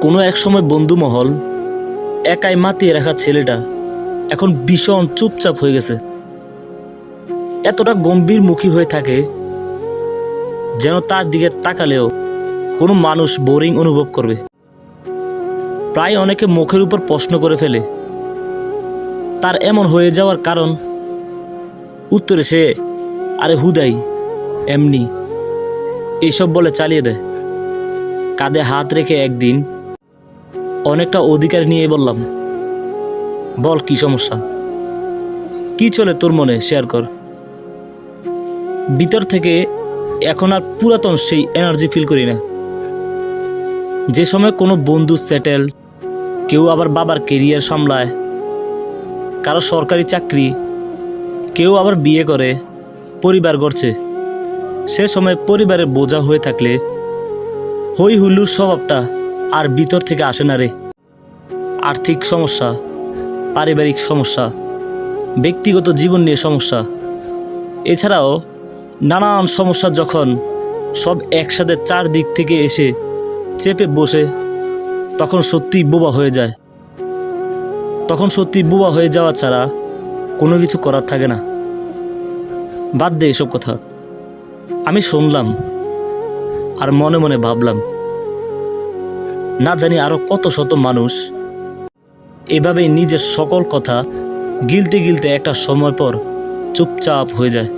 কোনো এক সময় বন্ধু মহল একাই মাতিয়ে রাখা ছেলেটা এখন ভীষণ চুপচাপ হয়ে গেছে। এতটা গম্ভীর মুখী হয়ে থাকে যেন তার দিকে তাকালেও কোনো মানুষ বোরিং অনুভব করবে। প্রায় অনেকে মুখের উপর প্রশ্ন করে ফেলে তার এমন হয়ে যাওয়ার কারণ। উত্তরে সে আরে হুদাই এমনি এইসব বলে চালিয়ে দেয়। কাঁধে হাত রেখে একদিন অনেকটা অধিকার নিয়ে বললাম, বল কি সমস্যা, কি চলে তোর মনে, শেয়ার কর। ভিতর থেকে এখন আর পুরাতন সেই এনার্জি ফিল করি না। যে সময় কোনো বন্ধু সেটেল, কেউ আবার বাবার কেরিয়ার সামলায়, কারো সরকারি চাকরি, কেউ আবার বিয়ে করে পরিবার গড়ছে, সে সময় পরিবারের বোঝা হয়ে থাকলে হই হুল্লুর স্বভাবটা আর ভিতর থেকে আসে না রে। আর্থিক সমস্যা, পারিবারিক সমস্যা, ব্যক্তিগত জীবন নিয়ে সমস্যা, এছাড়াও নানান সমস্যা যখন সব একসাথে চারদিক থেকে এসে চেপে বসে তখন সত্যিই বোবা হয়ে যায়। তখন সত্যি বোবা হয়ে যাওয়া ছাড়া কোনো কিছু করার থাকে না। বাদ দে এসব কথা। আমি শুনলাম আর মনে মনে ভাবলাম, না জানি আরো কত শত মানুষ এভাবেই নিজের সকল কথা গিলতে গিলতে একটা সময় পর চুপচাপ হয়ে যায়।